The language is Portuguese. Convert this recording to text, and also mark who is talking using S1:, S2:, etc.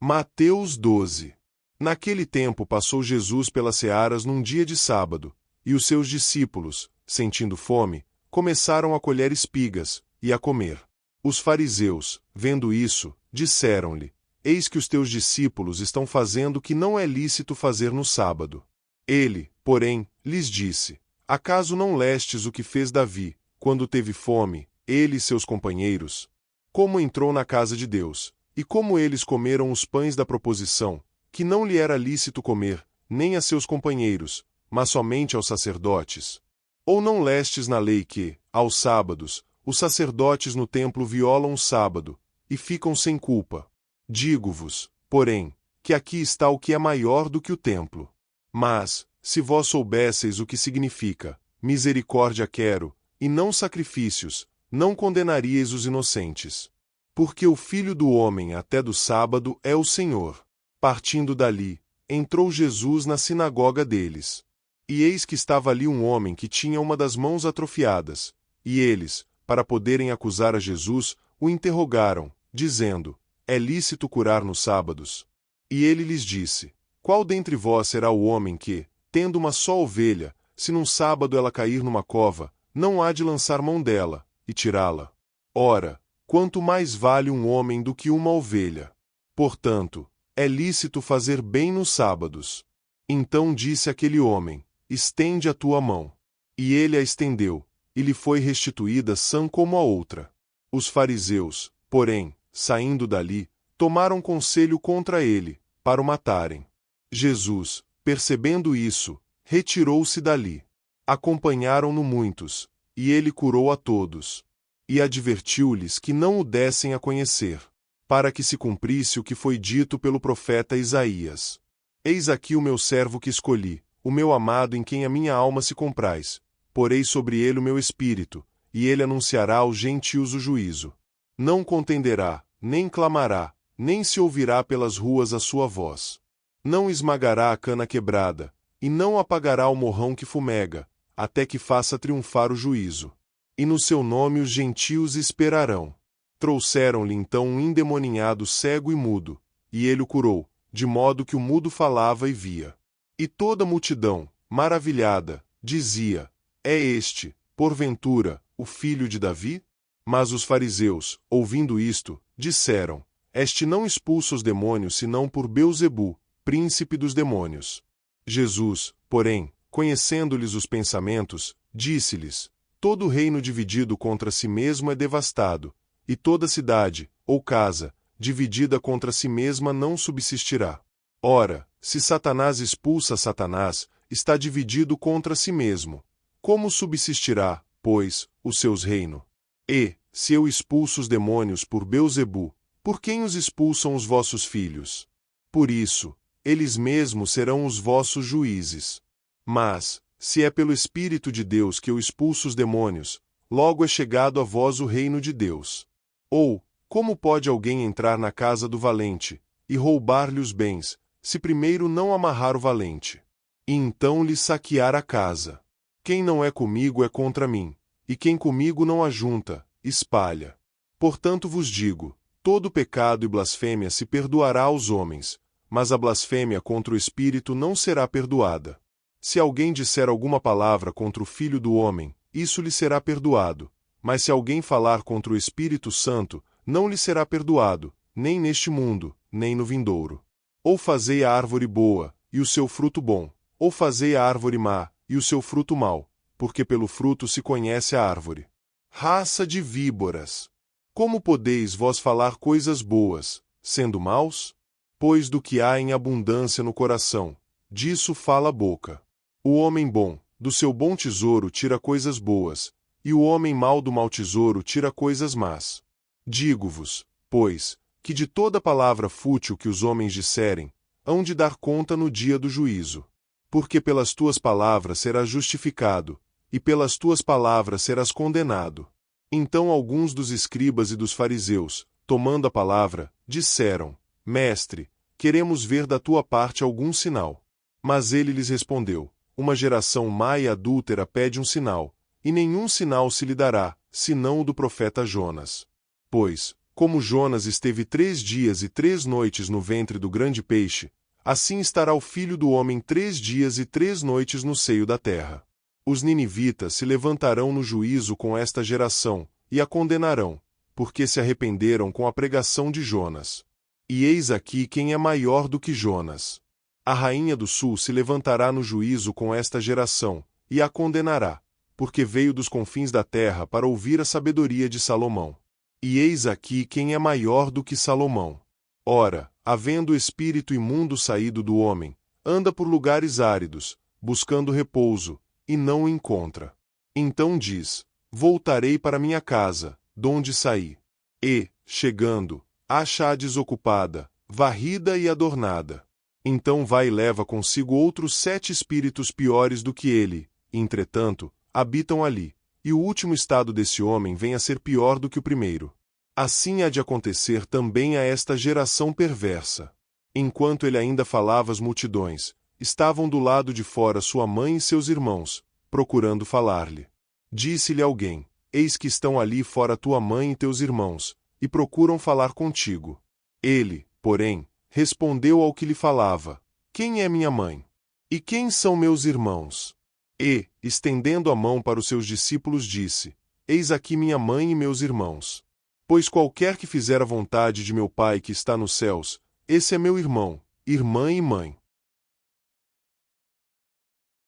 S1: Mateus 12. Naquele tempo passou Jesus pelas searas num dia de sábado, e os seus discípulos, sentindo fome, começaram a colher espigas, e a comer. Os fariseus, vendo isso, disseram-lhe: Eis que os teus discípulos estão fazendo o que não é lícito fazer no sábado. Ele, porém, lhes disse: Acaso não lestes o que fez Davi, quando teve fome, ele e seus companheiros? Como entrou na casa de Deus, e como eles comeram os pães da proposição, que não lhe era lícito comer, nem a seus companheiros, mas somente aos sacerdotes? Ou não lestes na lei que, aos sábados, os sacerdotes no templo violam o sábado, e ficam sem culpa? Digo-vos, porém, que aqui está o que é maior do que o templo. Mas, se vós soubesseis o que significa, misericórdia quero, e não sacrifícios, não condenaríeis os inocentes. Porque o Filho do Homem até do sábado é o Senhor. Partindo dali, entrou Jesus na sinagoga deles. E eis que estava ali um homem que tinha uma das mãos atrofiadas, e eles, para poderem acusar a Jesus, o interrogaram, dizendo: É lícito curar nos sábados? E ele lhes disse: Qual dentre vós será o homem que, tendo uma só ovelha, se num sábado ela cair numa cova, não há de lançar mão dela, e tirá-la? Ora, quanto mais vale um homem do que uma ovelha? Portanto, é lícito fazer bem nos sábados. Então disse aquele homem: Estende a tua mão. E ele a estendeu, e lhe foi restituída sã como a outra. Os fariseus, porém, saindo dali, tomaram conselho contra ele, para o matarem. Jesus, percebendo isso, retirou-se dali. Acompanharam-no muitos, e ele curou a todos. E advertiu-lhes que não o dessem a conhecer, para que se cumprisse o que foi dito pelo profeta Isaías: Eis aqui o meu servo que escolhi, o meu amado em quem a minha alma se compraz. Porei sobre ele o meu espírito, e ele anunciará aos gentios o juízo. Não contenderá, nem clamará, nem se ouvirá pelas ruas a sua voz. Não esmagará a cana quebrada, e não apagará o morrão que fumega, até que faça triunfar o juízo. E no seu nome os gentios esperarão. Trouxeram-lhe então um endemoninhado cego e mudo, e ele o curou, de modo que o mudo falava e via. E toda a multidão, maravilhada, dizia: É este, porventura, o filho de Davi? Mas os fariseus, ouvindo isto, disseram: Este não expulsa os demônios senão por Beelzebu, príncipe dos demônios. Jesus, porém, conhecendo-lhes os pensamentos, disse-lhes: Todo reino dividido contra si mesmo é devastado, e toda cidade, ou casa, dividida contra si mesma não subsistirá. Ora, se Satanás expulsa Satanás, está dividido contra si mesmo. Como subsistirá, pois, o seus reino? E, se eu expulso os demônios por Beelzebu, por quem os expulsam os vossos filhos? Por isso, eles mesmos serão os vossos juízes. Mas, se é pelo Espírito de Deus que eu expulso os demônios, logo é chegado a vós o reino de Deus. Ou, como pode alguém entrar na casa do valente, e roubar-lhe os bens, se primeiro não amarrar o valente? E então lhe saquear a casa. Quem não é comigo é contra mim, e quem comigo não ajunta, espalha. Portanto vos digo, todo pecado e blasfêmia se perdoará aos homens, mas a blasfêmia contra o Espírito não será perdoada. Se alguém disser alguma palavra contra o Filho do Homem, isso lhe será perdoado, mas se alguém falar contra o Espírito Santo, não lhe será perdoado, nem neste mundo, nem no vindouro. Ou fazei a árvore boa, e o seu fruto bom, ou fazei a árvore má, e o seu fruto mau, porque pelo fruto se conhece a árvore. Raça de víboras! Como podeis vós falar coisas boas, sendo maus? Pois do que há em abundância no coração, disso fala a boca. O homem bom, do seu bom tesouro tira coisas boas, e o homem mau do mau tesouro tira coisas más. Digo-vos, pois, que de toda palavra fútil que os homens disserem, hão de dar conta no dia do juízo. Porque pelas tuas palavras serás justificado, e pelas tuas palavras serás condenado. Então alguns dos escribas e dos fariseus, tomando a palavra, disseram: Mestre, queremos ver da tua parte algum sinal. Mas ele lhes respondeu: Uma geração má e adúltera pede um sinal, e nenhum sinal se lhe dará, senão o do profeta Jonas. Pois, Como Jonas esteve 3 dias e 3 noites no ventre do grande peixe, assim estará o Filho do Homem 3 dias e 3 noites no seio da terra. Os ninivitas se levantarão no juízo com esta geração, e a condenarão, porque se arrependeram com a pregação de Jonas. E eis aqui quem é maior do que Jonas. A rainha do sul se levantará no juízo com esta geração, e a condenará, porque veio dos confins da terra para ouvir a sabedoria de Salomão. E eis aqui quem é maior do que Salomão. Ora, havendo o espírito imundo saído do homem, anda por lugares áridos, buscando repouso, e não o encontra. Então diz: voltarei para minha casa, donde saí. E, chegando, acha-a desocupada, varrida e adornada. Então vai e leva consigo outros 7 espíritos piores do que ele, entretanto, habitam ali, e o último estado desse homem vem a ser pior do que o primeiro. Assim há de acontecer também a esta geração perversa. Enquanto ele ainda falava às multidões, estavam do lado de fora sua mãe e seus irmãos, procurando falar-lhe. Disse-lhe alguém: eis que estão ali fora tua mãe e teus irmãos, e procuram falar contigo. Ele, porém, respondeu ao que lhe falava: quem é minha mãe? E quem são meus irmãos? E, estendendo a mão para os seus discípulos, disse: eis aqui minha mãe e meus irmãos. Pois qualquer que fizer a vontade de meu Pai que está nos céus, esse é meu irmão, irmã e mãe.